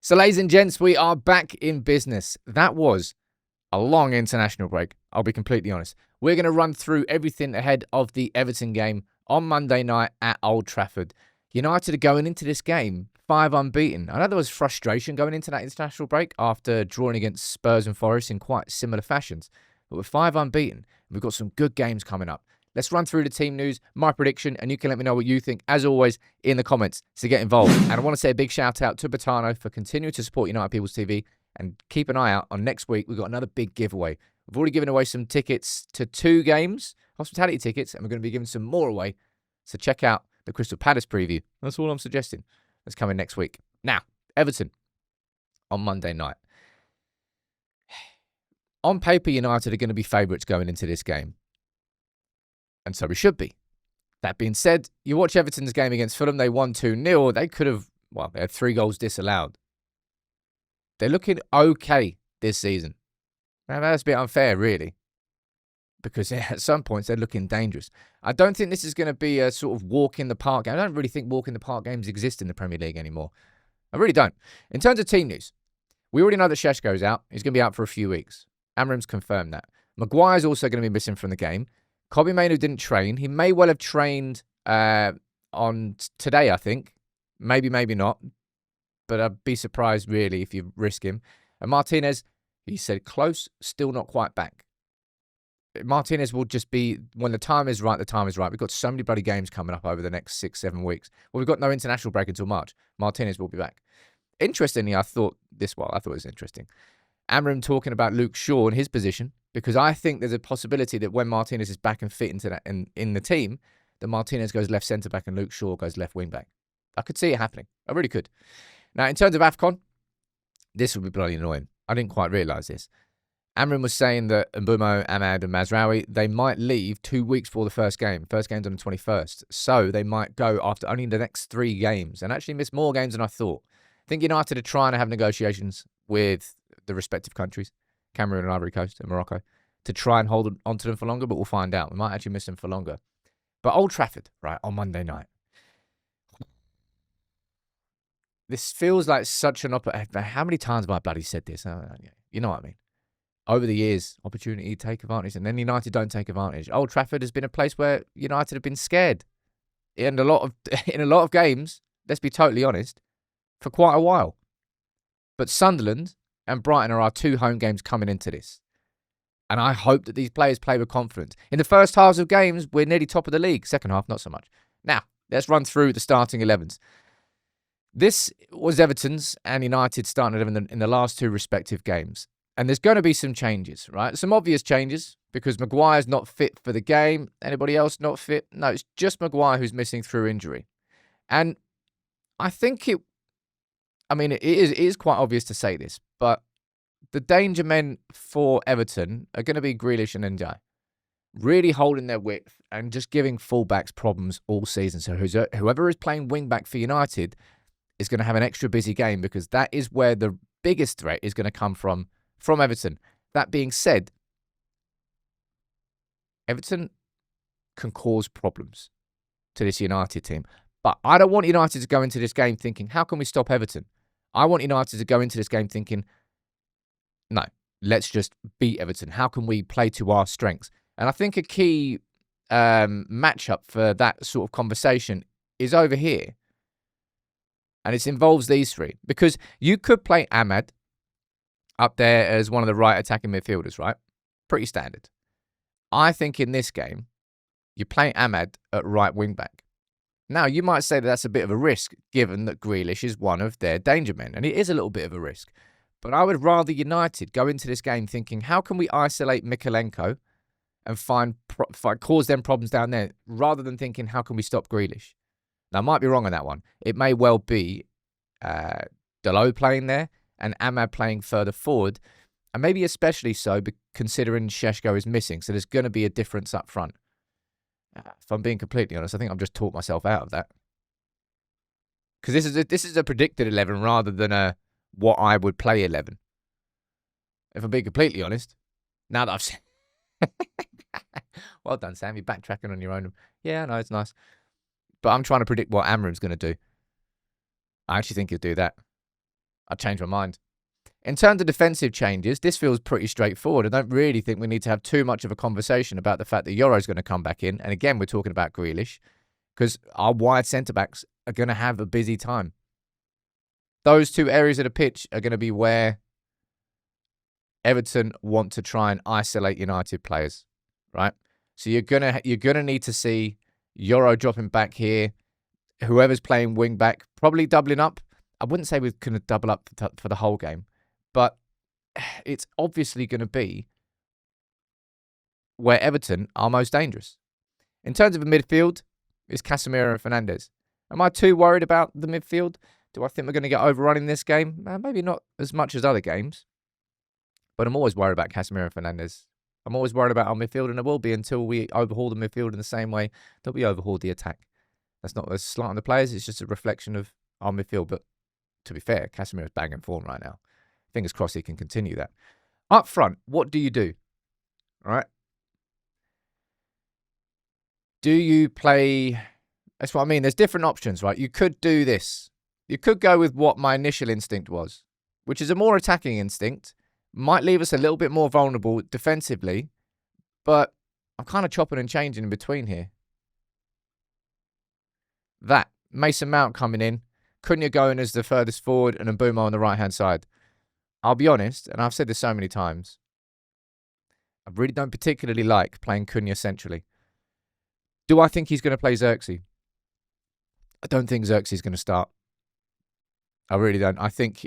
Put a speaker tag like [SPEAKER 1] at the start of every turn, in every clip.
[SPEAKER 1] So, ladies and gents, we are back in business. That was a long international break, I'll be completely honest. We're going to run through everything ahead of the Everton game on Monday night at Old Trafford. United are going into this game 5 unbeaten. I know there was frustration going into that international break after drawing against Spurs and Forest in quite similar fashions. But we're 5 unbeaten. We've got some good games coming up. Let's run through the team news, my prediction, and you can let me know what you think, as always, in the comments. So get involved. And I want to say a big shout out to Botano for continuing to support United People's TV. And keep an eye out on next week. We've got another big giveaway. We've already given away some tickets to 2 games, hospitality tickets, and we're going to be giving some more away. So check out the Crystal Palace preview. That's all I'm suggesting. That's coming next week. Now, Everton on Monday night. On paper, United are going to be favourites going into this game. And so we should be. That being said, you watch Everton's game against Fulham, they won 2-0. They could have, they had 3 goals disallowed. They're looking okay this season. Now, that's a bit unfair, really, because at some points they're looking dangerous. I don't think this is going to be a sort of walk in the park game. I don't really think walk in the park games exist in the Premier League anymore. I really don't. In terms of team news, we already know that Sesko's out. He's going to be out for a few weeks. Amorim's confirmed that. Maguire's also going to be missing from the game. Kobbie Mainoo didn't train. He may well have trained on today, I think. Maybe not. But I'd be surprised, really, if you risk him. And Martinez, he said close, still not quite back. Martinez will just be, when the time is right, the time is right. We've got so many bloody games coming up over the next 6-7 weeks. Well, we've got no international break until March. Martinez will be back. Interestingly, I thought it was interesting. Amorim talking about Luke Shaw and his position, because I think there's a possibility that when Martinez is back and fit into that in the team, that Martinez goes left centre-back and Luke Shaw goes left wing-back. I could see it happening. I really could. Now, in terms of AFCON, this would be bloody annoying. I didn't quite realise this. Amorim was saying that Mbeumo, Ahmad and Mazraoui, they might leave 2 weeks before the first game. First game's on the 21st. So they might go after only the next 3 games and actually miss more games than I thought. I think United are trying to have negotiations with the respective countries, Cameroon and Ivory Coast and Morocco, to try and hold onto them for longer, but we'll find out. We might actually miss them for longer. But Old Trafford, right, on Monday night. This feels like such an opportunity. How many times have I bloody said this? You know what I mean. Over the years, opportunity, take advantage, and then United don't take advantage. Old Trafford has been a place where United have been scared in a lot of games, let's be totally honest, for quite a while. But Sunderland and Brighton are our 2 home games coming into this. And I hope that these players play with confidence. In the first halves of games, we're nearly top of the league. Second half, not so much. Now, let's run through the starting 11s. This was Everton's and United's starting 11 in the last 2 respective games. And there's going to be some changes, right? Some obvious changes, because Maguire's not fit for the game. Anybody else not fit? No, it's just Maguire who's missing through injury. And I think it is quite obvious to say this, but the danger men for Everton are going to be Grealish and Ndiaye. Really holding their width and just giving fullbacks problems all season. So whoever is playing wing-back for United is going to have an extra busy game, because that is where the biggest threat is going to come from Everton. That being said, Everton can cause problems to this United team. But I don't want United to go into this game thinking, how can we stop Everton? I want United to go into this game thinking, no, let's just beat Everton. How can we play to our strengths? And I think a key matchup for that sort of conversation is over here. And it involves these 3. Because you could play Ahmad up there as one of the right attacking midfielders, right? Pretty standard. I think in this game, you play Ahmad at right wing back. Now, you might say that that's a bit of a risk, given that Grealish is one of their danger men. And it is a little bit of a risk. But I would rather United go into this game thinking, how can we isolate Mikalenko and cause them problems down there, rather than thinking, how can we stop Grealish? Now, I might be wrong on that one. It may well be Dalot playing there and Ahmad playing further forward, and maybe especially so considering Sesko is missing. So there's going to be a difference up front. If I'm being completely honest, I think I've just talked myself out of that. Because this is a predicted 11 rather than a what I would play 11. If I'm being completely honest, now that I've said... Well done, Sam. You're backtracking on your own. Yeah, I know, it's nice. But I'm trying to predict what Amorim's going to do. I actually think he'll do that. I'd change my mind. In terms of defensive changes, this feels pretty straightforward. I don't really think we need to have too much of a conversation about the fact that Yoro's going to come back in. And again, we're talking about Grealish because our wide centre-backs are going to have a busy time. Those two areas of the pitch are going to be where Everton want to try and isolate United players, right? So you're gonna need to see Yoro dropping back here, whoever's playing wing back, probably doubling up. I wouldn't say we're going to double up for the whole game, but it's obviously going to be where Everton are most dangerous. In terms of the midfield, it's Casemiro and Fernandes. Am I too worried about the midfield? Do I think we're going to get overrun in this game? Maybe not as much as other games, but I'm always worried about Casemiro and Fernandes. I'm always worried about our midfield, and I will be until we overhaul the midfield in the same way that we overhauled the attack. That's not a slight on the players, it's just a reflection of our midfield. But to be fair, Casemiro's banging form right now. Fingers crossed he can continue that. Up front, what do you do? All right. Do you play... That's what I mean. There's different options, right? You could do this. You could go with what my initial instinct was, which is a more attacking instinct. Might leave us a little bit more vulnerable defensively, but I'm kind of chopping and changing in between here. That. Mason Mount coming in. Cunha going as the furthest forward and Mbeumo on the right-hand side. I'll be honest, and I've said this so many times, I really don't particularly like playing Cunha centrally. Do I think he's going to play Zirkzee? I don't think Zirkzee's going to start. I really don't. I think,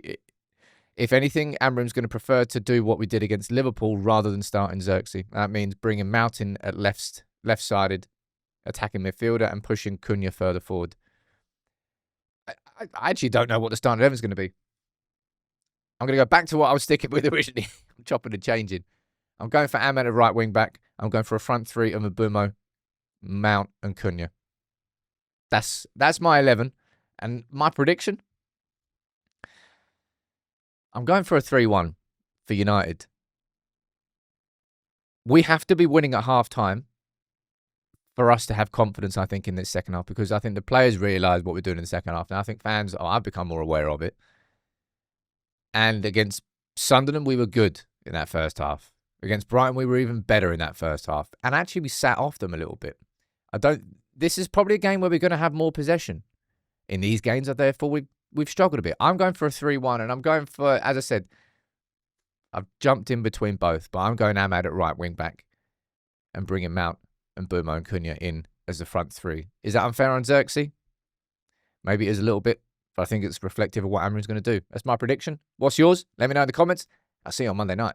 [SPEAKER 1] if anything, Amorim's going to prefer to do what we did against Liverpool rather than starting Zirkzee. That means bringing Mount in at left-sided, attacking midfielder and pushing Cunha further forward. I actually don't know what the starting 11 is going to be. I'm going to go back to what I was sticking with originally. I'm chopping and changing. I'm going for Ahmed at right wing back. I'm going for a front three of Mbeumo, Mount and Cunha. That's my 11. And my prediction? I'm going for a 3-1 for United. We have to be winning at half-time for us to have confidence, I think, in this second half, because I think the players realise what we're doing in the second half. And I think fans, I've become more aware of it. And against Sunderland, we were good in that first half. Against Brighton, we were even better in that first half. And actually, we sat off them a little bit. This is probably a game where we're going to have more possession. In these games, therefore, we've struggled a bit. I'm going for a 3-1, and I'm going for, as I said, I've jumped in between both, but I'm going Ahmad at right wing back and bringing Mount and Mbeumo and Cunha in as the front three. Is that unfair on Zirkzee? Maybe it is a little bit, but I think it's reflective of what Amorim's going to do. That's my prediction. What's yours? Let me know in the comments. I'll see you on Monday night.